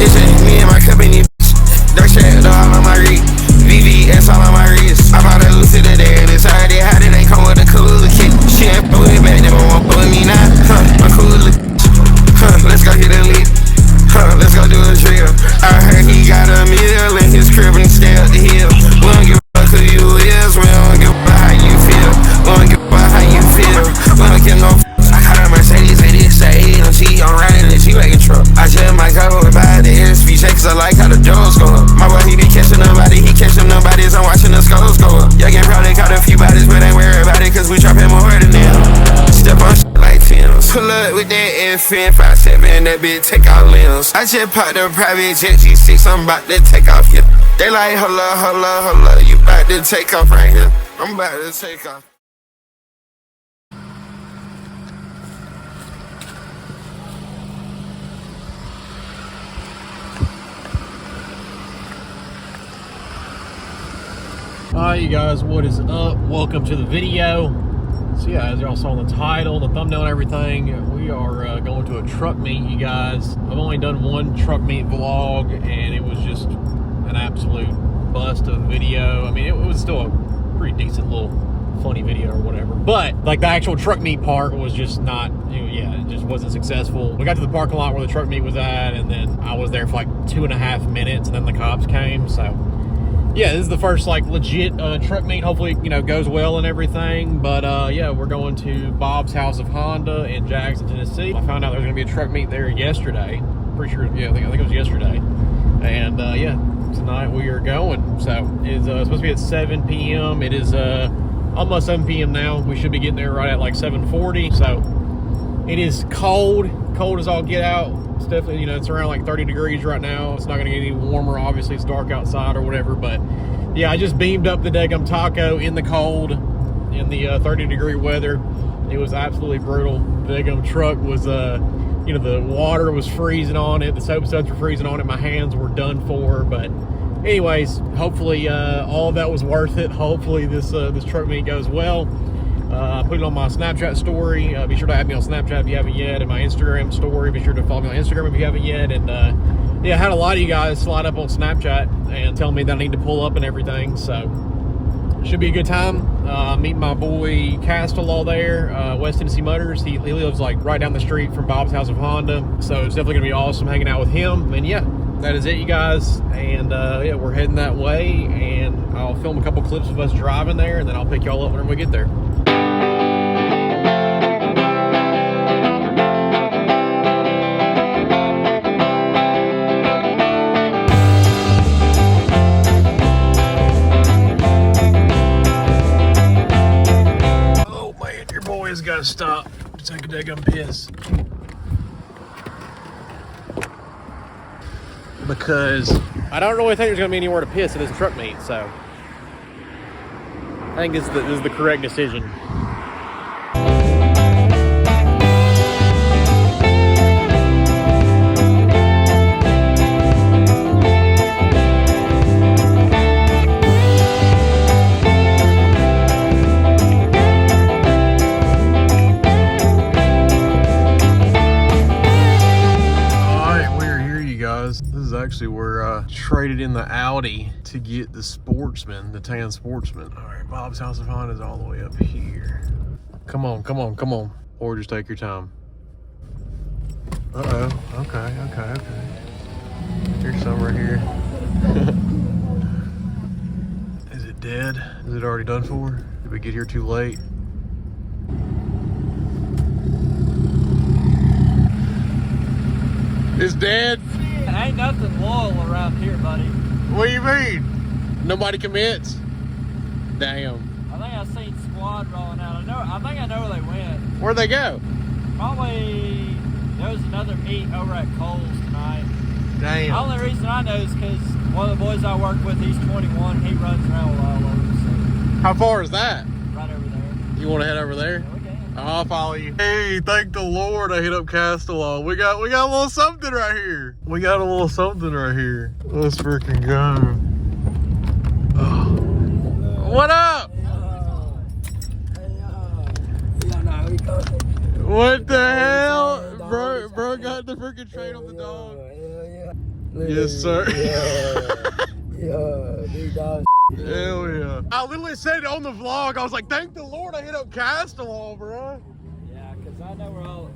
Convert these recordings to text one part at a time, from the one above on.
kitchen, me and my company. Dark shade all on my reed. VVS all on my wrist. I bought a Lucy today and it's already hot. It ain't come with a cooler kit. She ain't put it back, never won't put me now. I'm cool. Let's go hit a lick. Let's go do a drill. I heard he got a meal in his crib and stay up the hill. We don't give a fuck who you is. We don't give a fuck how you feel. We don't give a fuck how you feel. We don't give no fuck. I got a Mercedes, it is a AMG. I'm riding the G-Wagon truck. I just might go and buy the SVJ cause I like how the doors go up. My boy, he be catching nobody, he catching nobodies. I'm watching the skulls go up. Y'all get probably caught a few bodies, but ain't worried about it cause we dropping more than them. Step on shit like Tim's. Pull up with that FN 57, that bitch take out limbs. I just popped a private jet G6, I'm about to take off here. They like, holla, holla, holla, you about to take off right here. I'm about to take off. Hi you guys, what is up? Welcome to the video. So yeah, as y'all saw in the title, the thumbnail and everything, we are going to a truck meet, you guys. I've only done one truck meet vlog and it was just an absolute bust of video. I mean, it was still a pretty decent little funny video or whatever, but like the actual truck meet part was just not, yeah, it just wasn't successful. We got to the parking lot where the truck meet was at, and then I was there for like 2.5 minutes and then the cops came. So yeah, this is the first like legit truck meet. Hopefully, goes well and everything. But yeah, we're going to Bob's House of Honda in Jackson, Tennessee. I found out there was gonna be a truck meet there yesterday. Pretty sure, yeah, I think it was yesterday. And yeah, tonight we are going. So it's supposed to be at 7 p.m. It is almost 7 p.m. now. We should be getting there right at like 7:40. So it is cold as all get out. It's definitely, it's around like 30 degrees right now. It's not going to get any warmer. Obviously, it's dark outside or whatever. But yeah, I just beamed up the daggum taco in the cold, in the 30-degree weather. It was absolutely brutal. The daggum truck was, the water was freezing on it. The soap suds were freezing on it. My hands were done for. But anyways, hopefully all of that was worth it. Hopefully this truck meet goes well. I put it on my Snapchat story. Be sure to add me on Snapchat if you haven't yet, and my Instagram story. Be sure to follow me on Instagram if you haven't yet. And yeah, I had a lot of you guys slide up on Snapchat and tell me that I need to pull up and everything. So should be a good time. Meet my boy Castellall there, West Tennessee Motors. He lives like right down the street from Bob's House of Honda. So it's definitely gonna be awesome hanging out with him. And yeah, that is it, you guys. And yeah, we're heading that way, and I'll film a couple clips of us driving there, and then I'll pick y'all up whenever we get there. Gotta stop to take a daggum piss because I don't really think there's gonna be anywhere to piss at this truck meet, so I think this is the correct decision. Actually, we're traded in the Audi to get the Sportsman, the tan Sportsman. All right, Bob's House of Honda is all the way up here. Come on. Or just take your time. Okay. Here's some right here. Is it dead? Is it already done for? Did we get here too late? It's dead? Ain't nothing loyal around here, buddy. What do you mean? Nobody commits? Damn. I think I seen squad rolling out. I think I know where they went. Where'd they go? Probably there was another meet over at Cole's tonight. Damn. The only reason I know is because one of the boys I work with, he's 21, he runs around with all over. So how far is that? right over there. You want to head over there? Yeah, we can. I'll follow you. Hey, thank the Lord I hit up Castellall. We got a little something right here. Let's freaking go. Oh. What up? What the hell? Bro got the freaking trade on the dog. Yes, sir. Yeah, big dog. Hell yeah. I literally said it on the vlog. I was like, thank the Lord I hit up Castellon, bro. Yeah, because I know where all.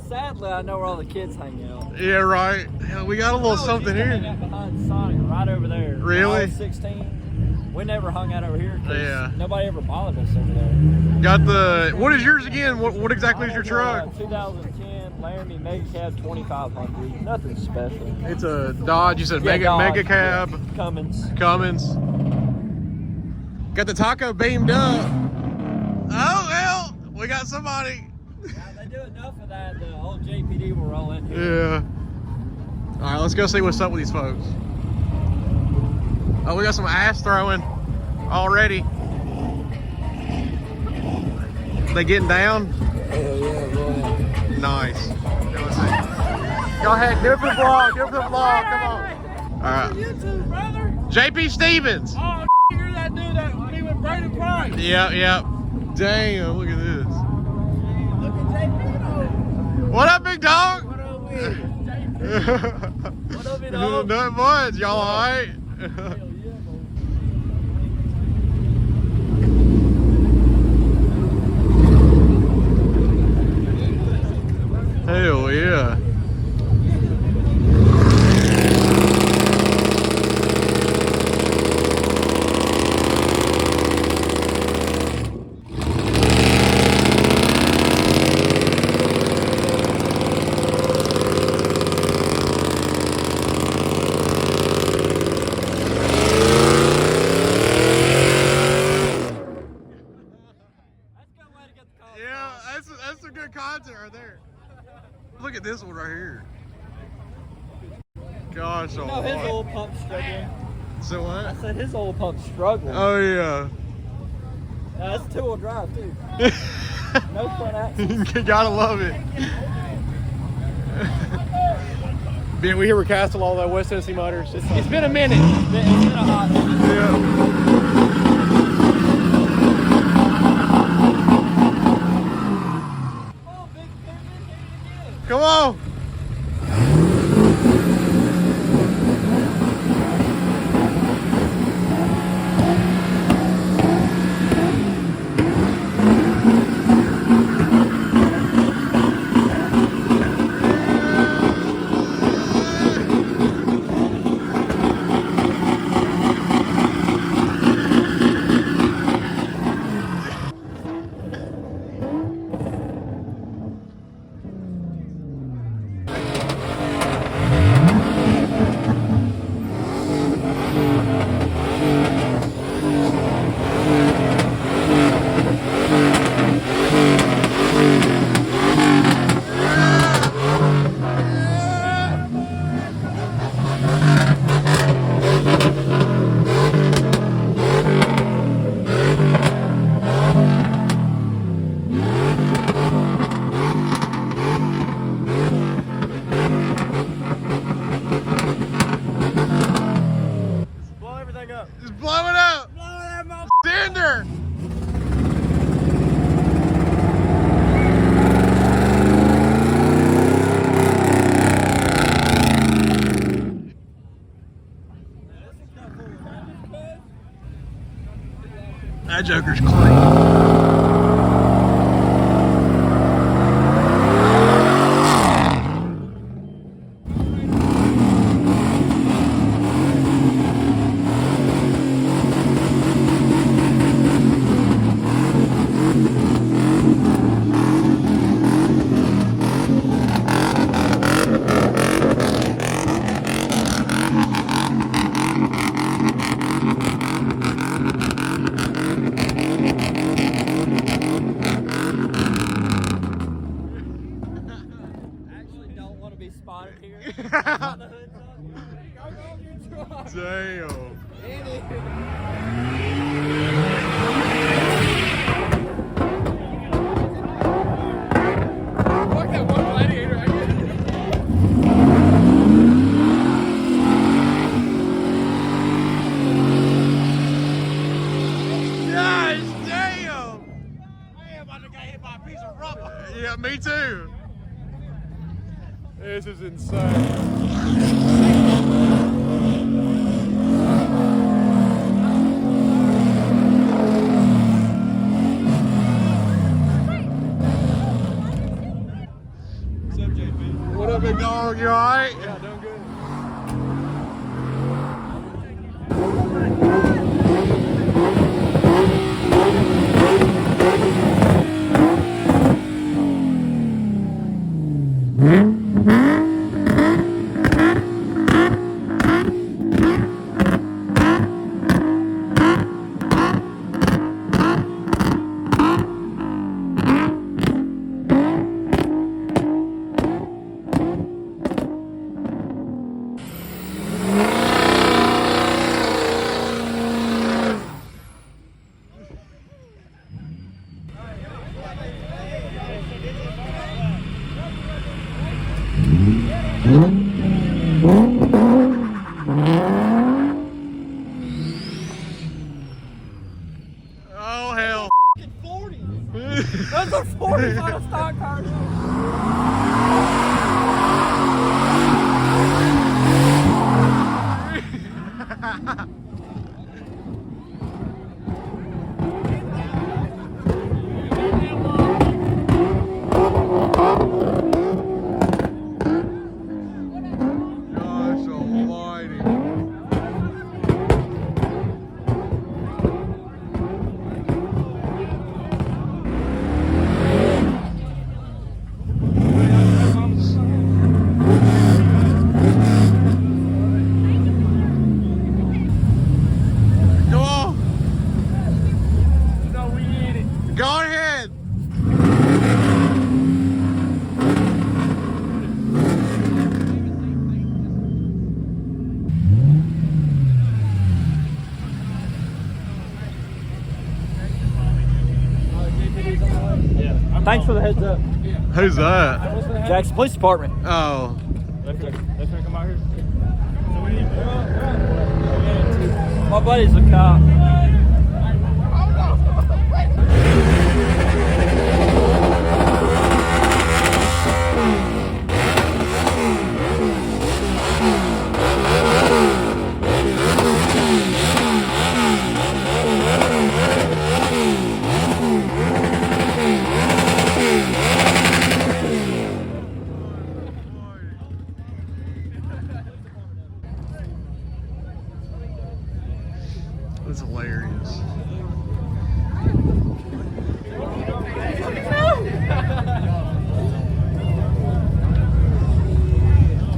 Sadly, I know where all the kids hang out. Yeah, right. Yeah, we got a little something Hang here. out behind Sonic, right over there. Really? When I was 16. We never hung out over here. Yeah. Nobody ever bothered us over there. Got the, what is yours again? What exactly is your truck? 2010 Laramie Mega Cab 2500. Nothing special. It's a Dodge. You said Yeah, Dodge, mega cab. yeah. Cummins. Got the taco beamed up. Oh, well, we got somebody. Yeah, they do enough of that. The old JPD will roll in here. Yeah. All right, let's go see what's up with these folks. Oh, we got some ass throwing already. They getting down? Hell yeah, boy. Nice. Go ahead, give it the vlog, give it the vlog, come on. All right. YouTube, brother. JP Stevens. Oh, you're that dude that be with Brandon Price. Yep. Damn, look at this. Look at JP. What up, big dog? What up, with? What up, big dog? Nothing much. Y'all all right? Hell yeah. Yeah, that's some good content right there. Look at this one right here. Gosh, You know his old pump's struggling. So I what? said his old pump's struggling. Oh yeah. That's 2-wheel drive too. No front axle. Gotta love it. Being we here with Castellon, that West Tennessee Motors. It's been a minute. It's been a hot minute. Yeah. Oh, big again. Come on. Blow everything up. Just blow it up. Blow that mother. Cinder. That joker's clean. Actually, don't want to be spotted here. On the hood's up. Go get your truck. Damn. Fuck that one gladiator. I get it. Gosh, damn. Man, about to get hit by a piece of rubber. Yeah, me too. This is insane. Oh hell. 40. Those are 40 on a stock car. Gosh almighty. Go on. No, we need it. Go ahead. Thanks for the heads up. Who's that? Jackson Police Department. Oh. That's gonna come out here. My buddy's a cop. That's hilarious.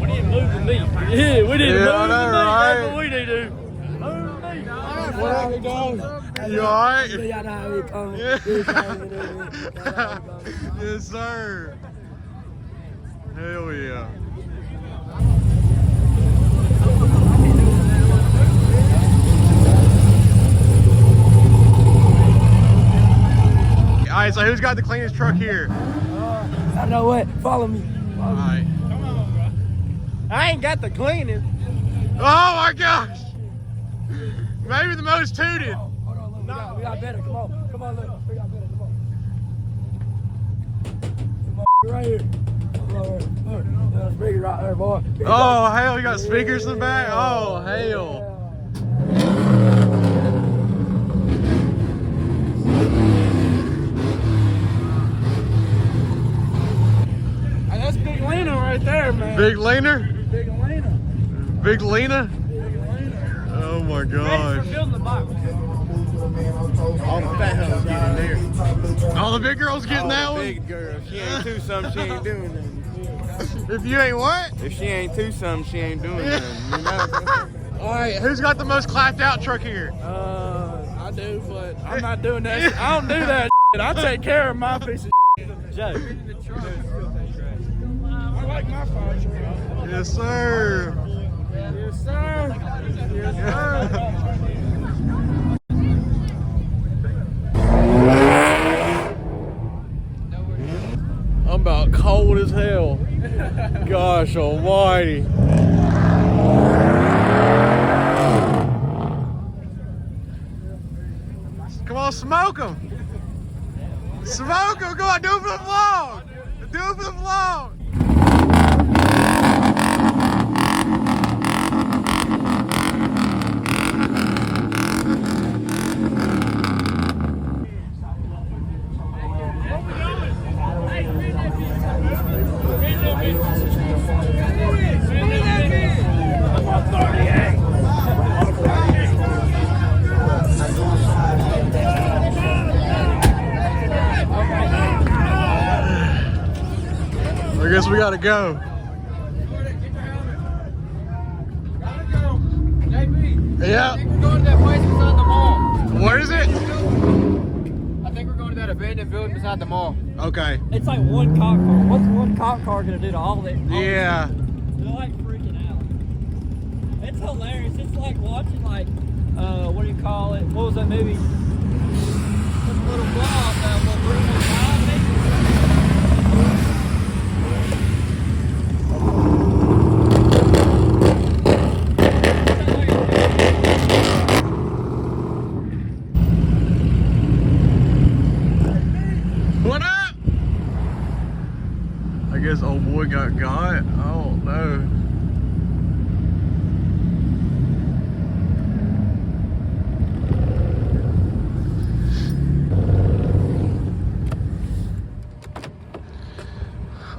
We need to move the meat. Yeah, we need to Yeah, move I know, the meat. right? That's what we need to do. Move the meat. Where are we going? You alright? Yes, sir. Hell yeah. Alright, so who's got the cleanest truck here? I know what. Follow me. Alright. I ain't got the cleanest. Oh my gosh! Maybe the most tooted. Hold on, look. We got better. Come on. Come on, look. We got better. Come on. Right here. There's speaker right there, boy. Oh hell, you got speakers in the back? Oh hell. That's Big Lena right there, man. Big Leaner? Big Lena. Big Lena? Big Lena. Oh my Ready gosh. for building the box. All the fat hoes getting there. All the big girls getting that one? Big girl. She ain't two something, she ain't doing nothing. If you ain't what? If she ain't two something, she ain't doing nothing. You know? Alright, who's got the most clapped out truck here? I do, but I'm not doing that. I don't do that shit. I take care of my piece of Joe. I like my fire truck. Yes, sir. Yes, sir. Yes, sir. I'm about cold as hell. Gosh almighty. Come on, smoke them. Smoke them. Go on, do it for the vlog. Do it for the vlog. I guess we gotta go. Yeah. I think we're going to that place beside the mall. Where is it? I think we're going to that abandoned building beside the mall. Okay. It's like one cop car. What's one cop car gonna do to all that? Yeah. They're like freaking out. It's hilarious. It's like watching what do you call it? What was that movie? This little blob that was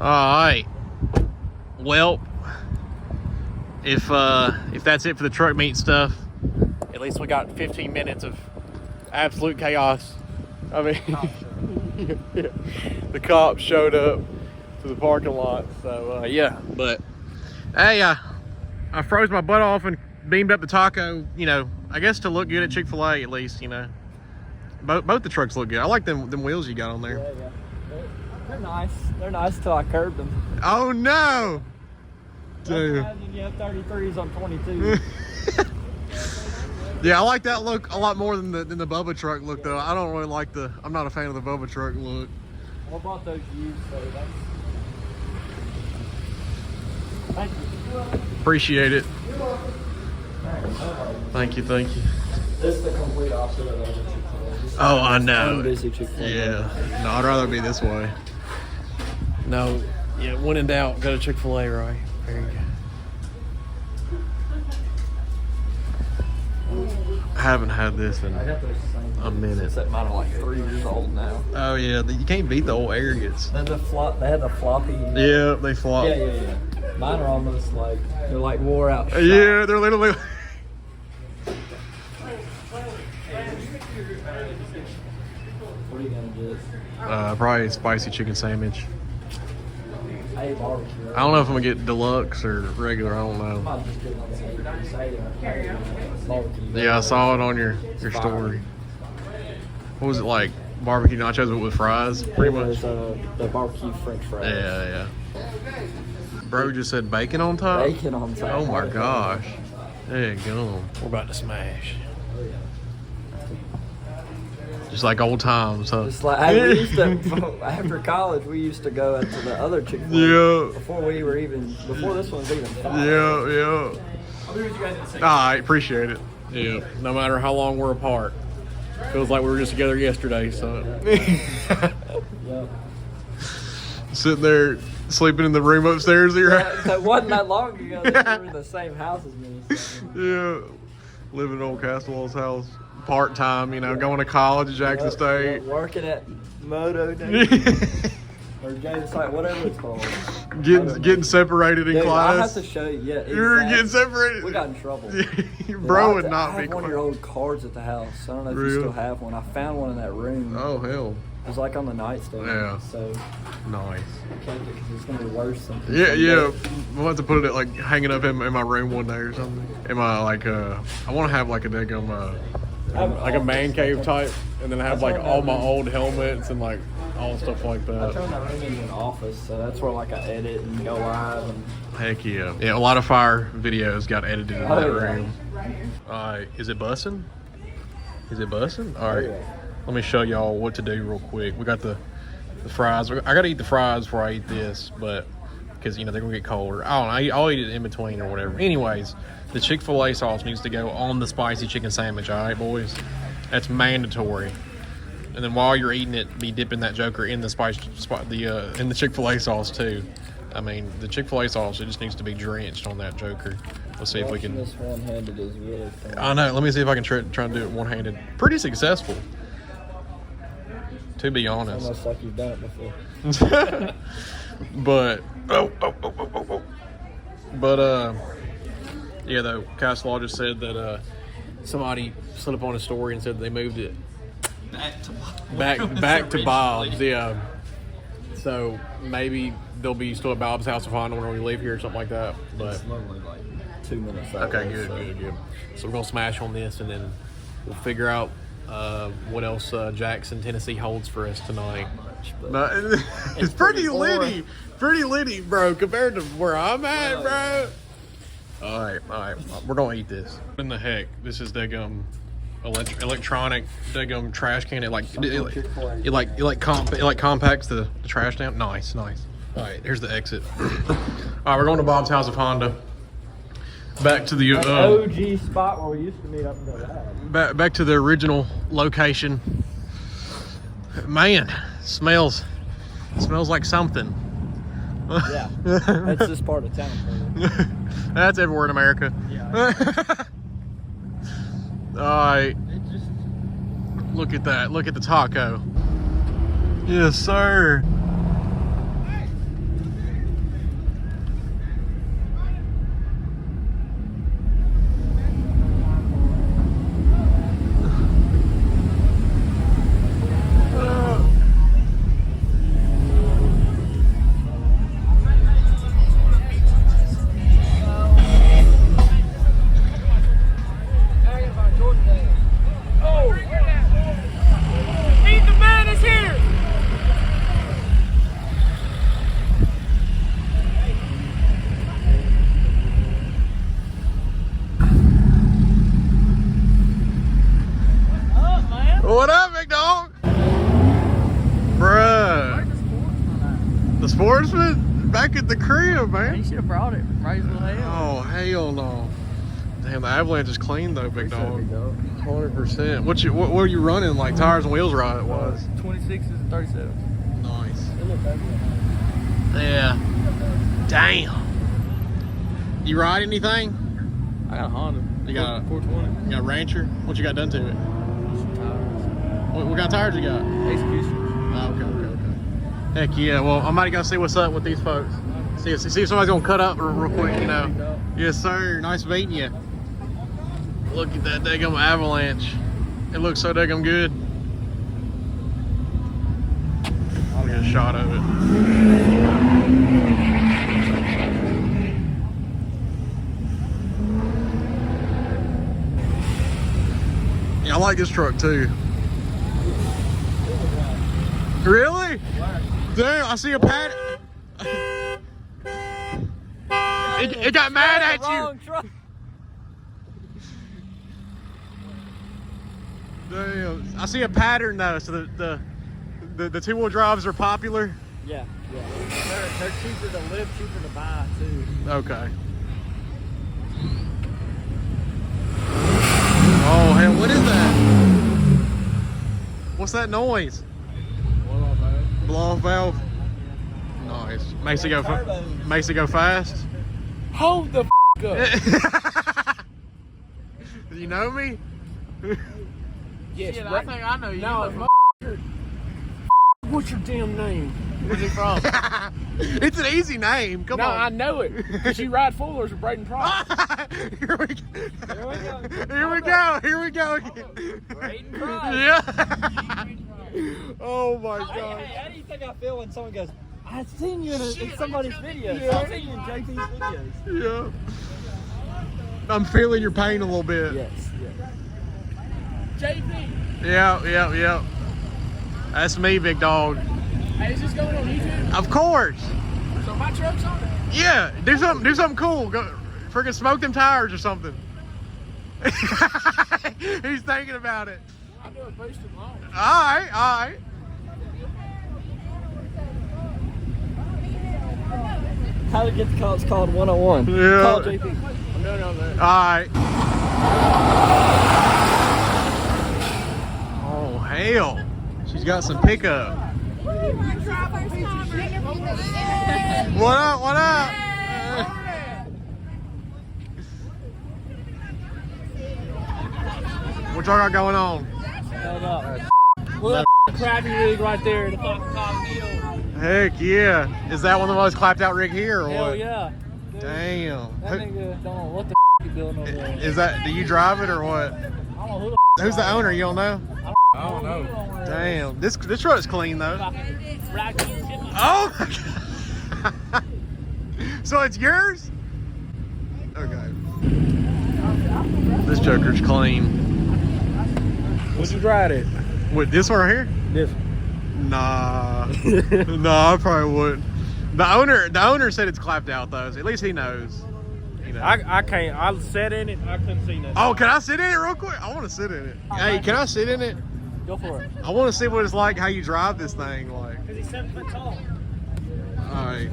Alright. Well, if that's it for the truck meet stuff, at least we got 15 minutes of absolute chaos. I mean, the cops showed up to the parking lot, so yeah. But hey, I froze my butt off and beamed up the taco, you know, I guess to look good at Chick-fil-A at least, you know. Both the trucks look good. I like them wheels you got on there. Yeah. They're nice. They're nice till I curbed them. Oh no! Dude. Imagine you have 33s on 22. Yeah, I like that look a lot more than the Bubba truck look though. I don't really like I'm not a fan of the Bubba truck look. I bought those used, so that's... Thank you. Appreciate it. Thank you. This is the complete opposite of other Chick-fil-A. Oh, I know. Busy Chick-fil-A. Yeah. No, I'd rather be this way. No, yeah, when in doubt, go to Chick-fil-A, right? There you go. I haven't had this in I got those same a minute. Except mine are like 3 years old now. Oh yeah, you can't beat the old Arrogance. They had the floppy. Yeah, they flop. Yeah. Mine are almost like, they're like wore out. Shots. Yeah, they're literally. What are you gonna get? Probably a spicy chicken sandwich. I ate barbecue. I don't know if I'm gonna get deluxe or regular. I don't know. Might just get on barbecue. Yeah, I saw it on your story. What was it like? Barbecue nachos with fries, pretty much. The barbecue French fries. Yeah. Bro just said bacon on top. Bacon on top. Oh my gosh. There you go. We're about to smash. Just like old times, huh? Just like we used to, after college, we used to go to the other Chick-fil-A. Yeah. Before this one's even five. Yeah. I'll be with you guys in a second. I appreciate it. Yeah. No matter how long we're apart. Feels like we were just together yesterday, so. Yep. Sitting there sleeping in the room upstairs at your house. That wasn't that long ago that you were in the same house as me. So. Yeah. Living in old Castle's house. Part time, you know, going to college at Jackson State. Working at Moto Day. Or James Site, whatever it's called. Getting separated in Dude, class. I have to show you. Yeah, exactly. You're getting separated. We got in trouble. Your bro would not I be have one of your old cards at the house. I don't know if Really? you still have one. I found one in that room. Oh hell. It was like on the nightstand. Yeah. So Nice. I kept it because it's gonna be worse than. Yeah. We'll have to put it like hanging up in my room one day or something. Am I like I want to have like a daggum like a man cave type, and then I have like all my old helmets and like all stuff like I that. turned that room into an office, so that's where like I edit and go live and. Heck yeah. Yeah, a lot of fire videos got edited in that Oh, yeah. room. Alright, is it bussin'? Alright. Oh, yeah. Let me show y'all what to do real quick. We got the fries. I gotta eat the fries before I eat this, but because you know they're gonna get colder. I don't know. I'll eat it in between or whatever. Anyways, the Chick-fil-A sauce needs to go on the spicy chicken sandwich. All right, boys, that's mandatory. And then while you're eating it, be dipping that joker in the in the Chick-fil-A sauce too. I mean, the Chick-fil-A sauce, it just needs to be drenched on that joker. Let's see if we Watching can. This one-handed is really fun. I know. Let me see if I can try and do it one-handed. Pretty successful, to be honest. Almost like you've done it before. But yeah, though Castle just said that somebody slid up on his story and said they moved it back to Bob's. Yeah, so maybe they'll be still at Bob's House of Honda when we leave here or something like that. But It's normally like 2 minutes that okay, way, good. So we're gonna smash on this, and then we'll figure out what else Jackson, Tennessee holds for us tonight. But No, it's pretty boring. litty, bro, compared to where I'm at, bro. All right, we're gonna eat this. What in the heck? This is daggum electronic daggum trash can. It compacts the trash down. Nice. All right, here's the exit. All right, we're going to Bob's House of Honda. Back to the OG spot where we used to meet up and go live. back to the original location. Man, smells like something. Yeah, that's this part of town. That's everywhere in America. Yeah. All right, It just look at that. Look at the taco. Yes, sir. reinforcement back at the crib, He man. should have brought it. Raised little hell. Oh hell no! Damn, the Avalanche is clean though, big dog. 100%. What were you running? Like tires and wheels, right? It was 26s and 37s. nice. It looked ugly. Yeah. Damn. You ride anything? I got a Honda. You got a 420. You got a Rancher? What you got done to it? Some tires. What kind of tires you got? Execution. Oh, okay. Heck yeah. Well, I'm about to go see what's up with these folks. See if somebody's gonna cut up real quick, you know. Yes, sir. Nice meeting you. Look at that daggum Avalanche. It looks so daggum good. I'll get a shot of it. Yeah, I like this truck too. Really? Damn, I see a pad. It got mad at you. Damn, I see a pattern though. So the two-wheel drives are popular. Yeah. They're cheaper to live, cheaper to buy too. Okay. Oh hell, what is that? What's that noise? Blow-off valve. Nice. Makes it go fast. Hold the f up. You know me? Yes, Yeah, I think I know you. No, what's your damn name? Where's it from? It's an easy name. Come No, on. I know it. Because you ride Fullers with Braden Price. Here we go. Braden Price. Yeah. Oh my god. Hey, how do you think I feel when someone goes, I've seen you in somebody's videos. I've seen you in JP's videos. Yeah. I'm feeling your pain a little bit. Yes. JP. Yeah. That's me, big dog. Hey, is this going on YouTube? Of course. So my truck's on it. Yeah. Do something cool. Go freaking smoke them tires or something. He's thinking about it. I'll do a boosted long. All right. How to get the call? It's called 101. Yeah. Call JP. I'm doing all that. Alright. Oh hell. She's got some pickup. What up? What y'all got going on? Look, crappy rig right there. The fucking top deal. Heck yeah. Is that one of the most clapped out rig here or Hell what? yeah. Damn. That nigga don't know what the he doing over there. Is that, do you drive it or what? I don't know who the Who's the owner? You don't know? I don't know. Damn. This truck's clean though. Oh my god. So it's yours? Okay. This joker's clean. Would you ride it? What, this one right here? This. Nah. Nah, I probably wouldn't. The owner said it's clapped out though, so at least he knows. You know. I can't. I sat in it. I couldn't see nothing. Oh, can I sit in it real quick? I want to sit in it. Hey, can I sit in it? Go for it. I want to see what it's like, how you drive this thing. Like, Because he's 7 foot tall. alright.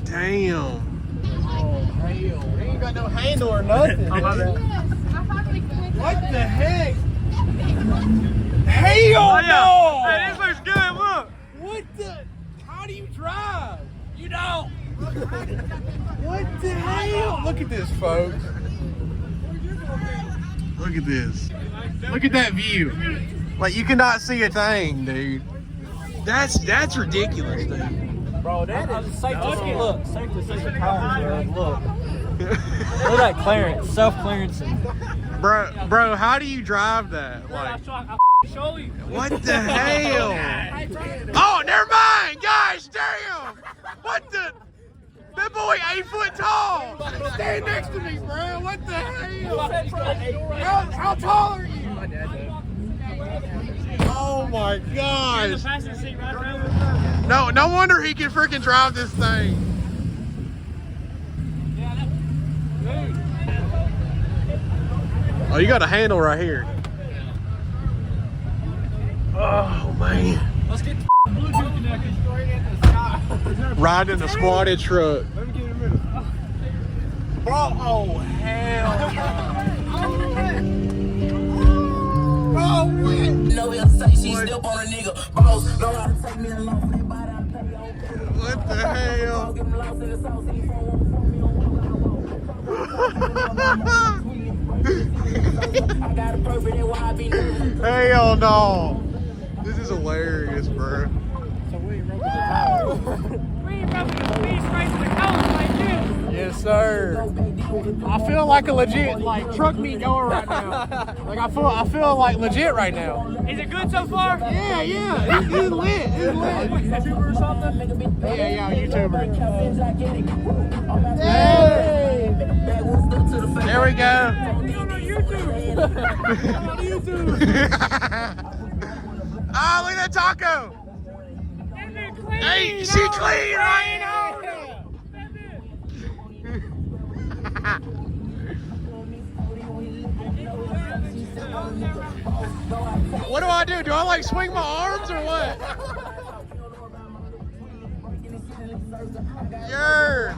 Damn. Oh, hell. He ain't got no handle or nothing. What the heck? Hell no! Hey, this looks good. Look. What the? How do you drive? You don't. What the hell? Look at this, folks. Look at this. Look at that view. Like, you cannot see a thing, dude. That's ridiculous, dude. Bro, that is safe to see. Look, safe to see the cars, bro. Look. Look at that clearance, self-clearance. Bro, how do you drive that? Like, Show you. what the hell? Oh, never mind, guys. Damn. What the? That boy 8 foot tall. Stand next to me, bro. What the hell? How tall are you? Oh my gosh. No wonder he can freaking drive this thing. Oh, you got a handle right here. Oh man. Let's get the Bluetooth connected straight in the sky. Riding a squatted truck. Let me get a minute. Bro, oh hell. No, he'll say she still on a nigga. Bros, know how to take me along. What the hell? Hell no. This is hilarious, bro. We ain't rubbing the speed straight to the collar like you. Yes, sir. I feel like a legit truck meet going right now. Like I feel like legit right now. Is it good so far? Yeah. It's lit. It's lit. YouTuber or something? Yeah, YouTuber. Hey! There we go. You on YouTube. I'm on YouTube. Ah, look at that taco. Hey, she clean right now. What do I do? Do I like swing my arms or what? Yeah.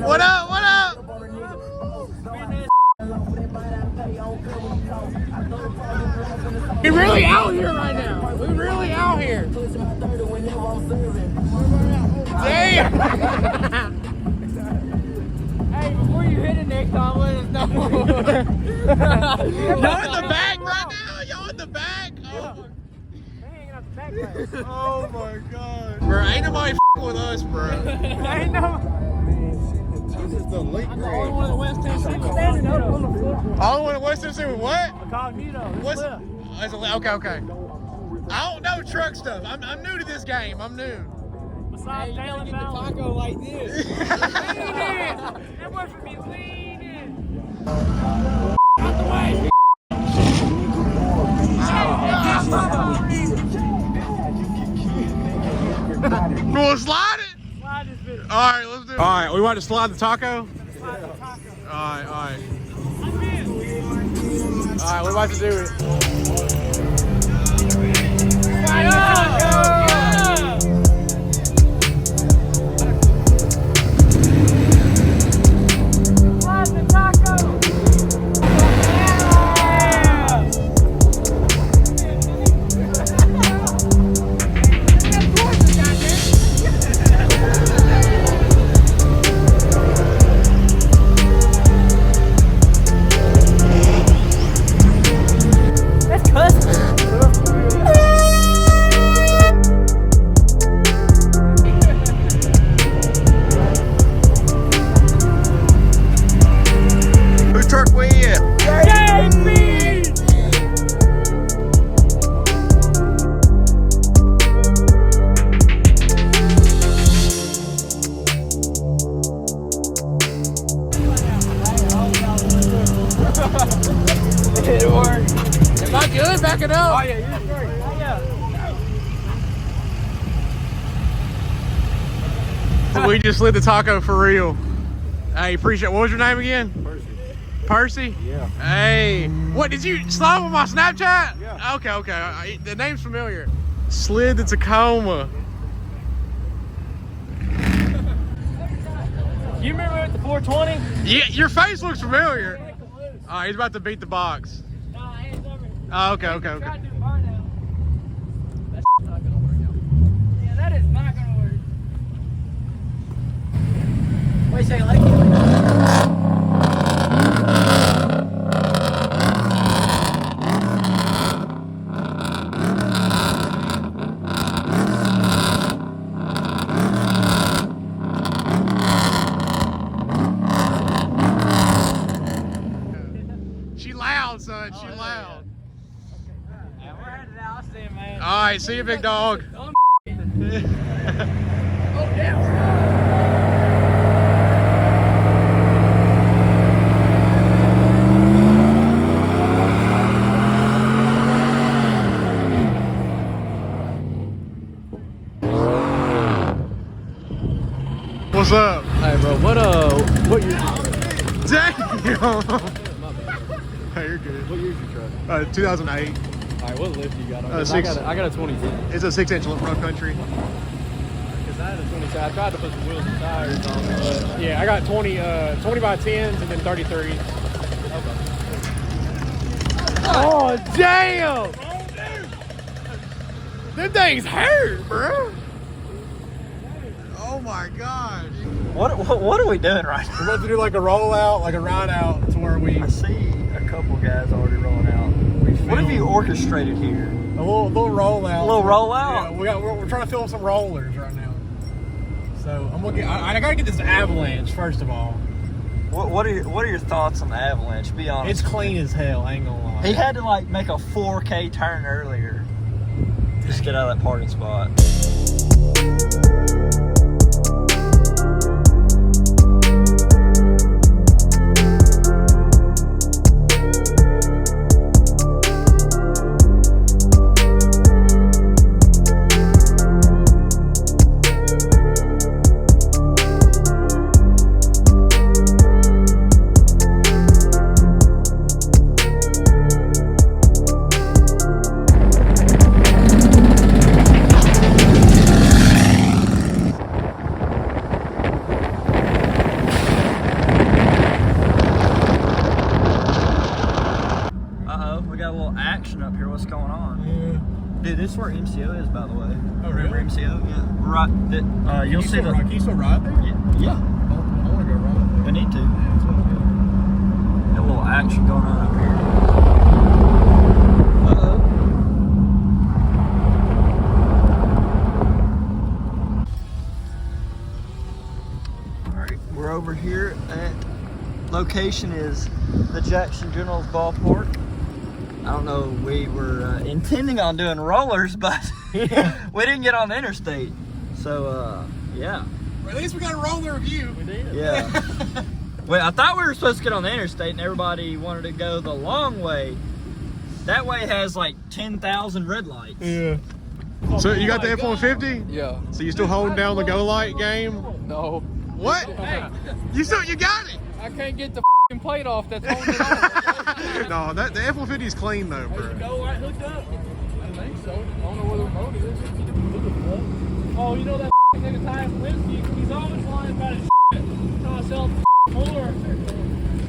What up? What up? We really out here right now. We really out here. Damn. Hey, before you hit it next time, let us know. Y'all in the back right now? Y'all in the back? Oh. Oh my god. Bro, ain't nobody f***ing with us, bro. Ain't no. This is the late grade. Only one in West Tennessee standing up on the floor. All one in West Tennessee with what? Incognito. What's okay. I don't know truck stuff. I'm new to this game. I'm new. Besides Dalen Valley. Taco like this. Lean in. That was for me. Lean in. Out the way. You want to slide it? Slide this bitch. All right, let's do it. All right, we want to slide the taco? Slide the taco. All right. I'm in. All right, we're about to do it. Slide the taco. Slide the taco. Who truck we in? Am I good? Back it up. Oh yeah, you're great. Oh yeah. We just slid the taco for real. Hey, appreciate it. What was your name again? Percy? Yeah. Hey, what, did you slide with my Snapchat? Yeah. Okay. The name's familiar. Slid the Tacoma. You remember at the 420? Yeah, your face looks familiar. Oh, he's about to beat the box. Nah, hands over. Oh, okay. Try to do burnout. That's not gonna work out. Yeah, that is not gonna work. Wait a second, let it go. She loud, son. She loud. Yeah, we're headed out. I'll see you, man. All right, see you, big dog. What's up? Hey, bro, what year? Damn! Hey, you're good. What year's your truck? 2008. All right, what lift you got on it? Six. I got a 2010. It's a 6-inch road country. Because I had a 2010. I tried to put some wheels and tires on it, but Yeah, I got 20 by 10s and then 33. Oh, damn! Them things hurt, bro. Oh my gosh. What are we doing right now? We're about to do like a rollout, like a ride out to where we I see a couple guys already rolling out. What have you orchestrated here? a little rollout. A little rollout? Yeah, we're trying to film some rollers right now. So I'm looking. I gotta get this Avalanche first of all. What are your thoughts on the Avalanche? Be honest. It's clean as hell. I ain't gonna lie. He had to like make a 4K turn earlier. Just get out of that parking spot. Action up here. What's going on? Yeah. Dude, this is where MCO is, by the way. Oh, really? Remember MCO? Yeah. Right. You'll see the. Can you still ride there? Yeah. I want to go ride there. We need to. Yeah, it's okay. Got a little action going on up here. Alright, we're over here at location is the Jackson Generals Ballpark. I don't know, we were intending on doing rollers, but we didn't get on the interstate. So, yeah. Well, at least we got a roller review. We did. Yeah. Well, I thought we were supposed to get on the interstate and everybody wanted to go the long way. That way has like 10,000 red lights. Yeah. So you got the F-150? Yeah. So you still holding down the go light game? No. What? You got it? I can't get the plate off that's holding it on. No, the F-150 is clean though, bro. Go right hooked up. I think so. I don't know where the remote is. Oh, you know that nigga Ty Flinsky? He's always lying about his shit. Trying to sell more.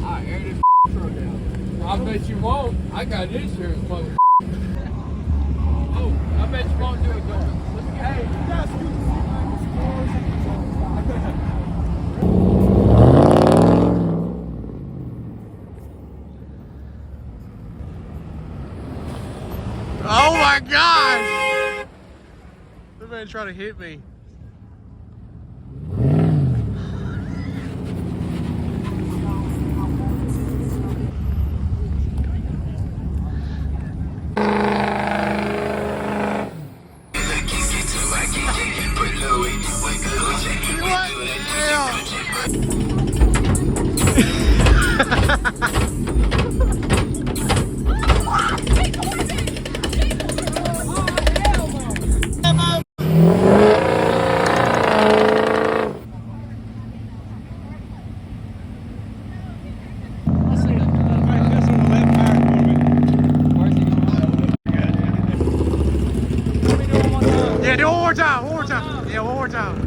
I air this truck out. I bet you won't. I got insurance, mother. Oh, I bet you won't do it, though. Hey, you guys Oh my gosh! That man trying to hit me. Yeah, do it one more time. One more time. Yeah, one more time.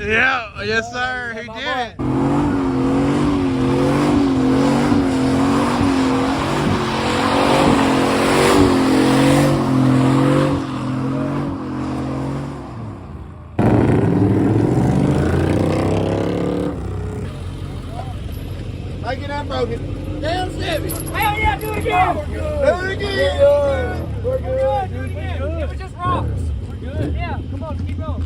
Yeah, yes sir, he did. I get unbroken. Damn Chevy. Hell yeah, do it again! Do it again. We're good, do it again. It was just rocks. We're good. Yeah, come on, keep going.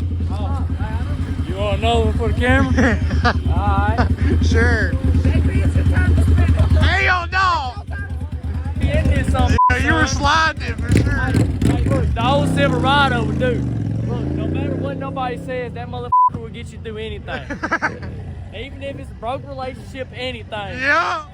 You want another one for the camera? Alright. Sure. You were sliding it for sure. Hey, look, the old Silverado would do. Look, no matter what nobody says, that motherfucker will get you through anything. Even if it's a broke relationship, anything. Yeah.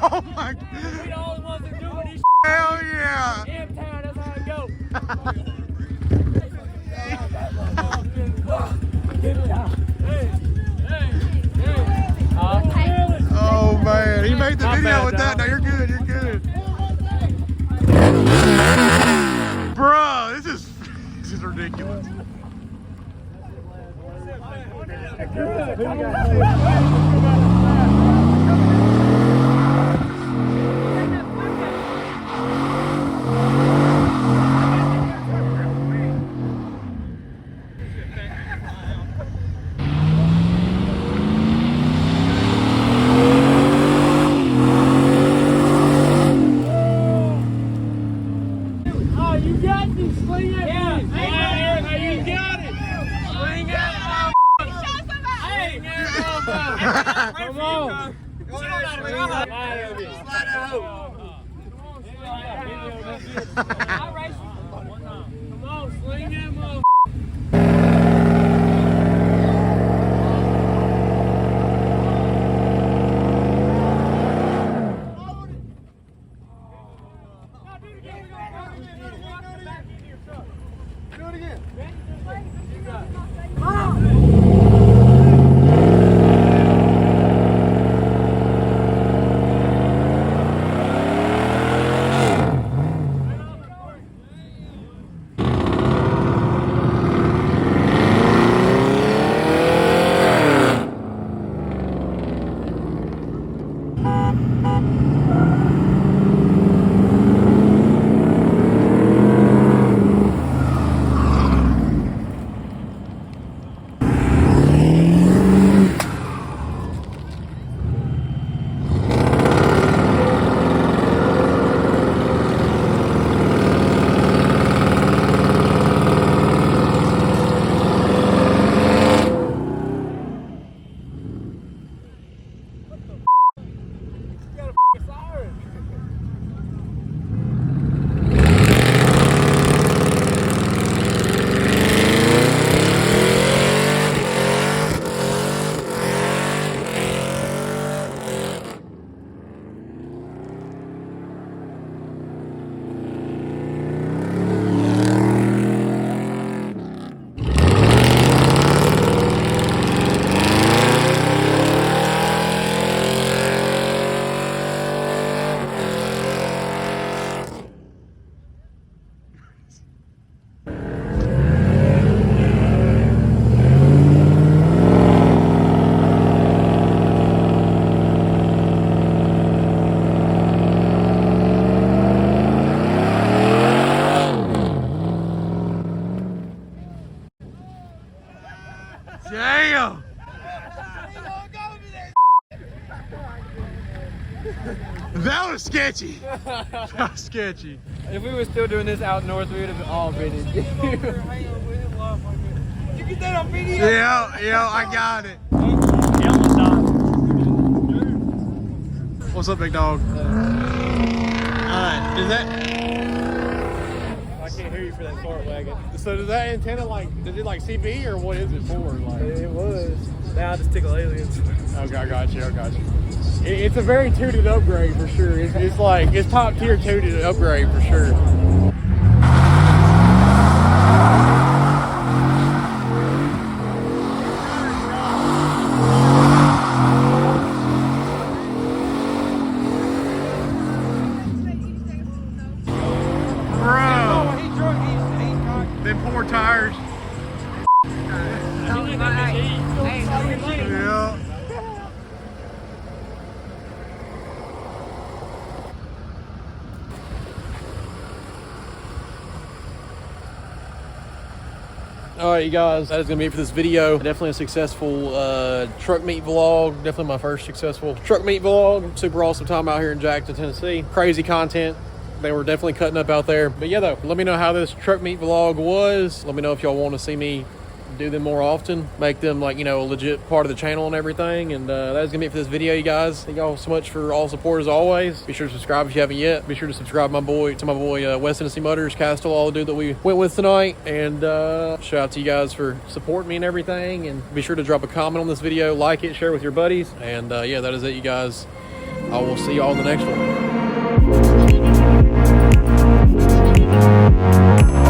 Oh my God. We the only ones that doing this Hell yeah. shit in town. That's how it goes. Oh man, he made the My video bad, with that. dog. No, you're good. You're good. Bro, this is ridiculous. Oh, you got this, sling it. Yeah, you got it. Sling it. Come on. Come on, sling that motherfucker. Damn! That was sketchy. That was sketchy. If we were still doing this out north, we would have all been in jail. Did you get that on video? Yeah, I got it. What's up, big dog? Alright, is that... I can't hear you for that fart wagon. So does that antenna does it CB or what is it for? It was. Now I just tickle aliens. Okay, I got you. It's a very tooted upgrade for sure. It's top tier tooted upgrade for sure. Bro, them poor tires. Yeah. All right, you guys, that is gonna be it for this video. Definitely a successful truck meet vlog. Definitely my first successful truck meet vlog. Super awesome time out here in Jackson, Tennessee. Crazy content. They were definitely cutting up out there. But yeah, though, let me know how this truck meet vlog was. Let me know if y'all want to see me do them more often, make them like, you know, a legit part of the channel and everything. And that's gonna be it for this video, you guys. Thank y'all so much for all support as always. Be sure to subscribe if you haven't yet. Be sure to subscribe to my boy West Tennessee Motors, Castleall, the dude that we went with tonight. And shout out to you guys for supporting me and everything. And be sure to drop a comment on this video, like it, share it with your buddies. And yeah, that is it, you guys. I will see y'all in the next one.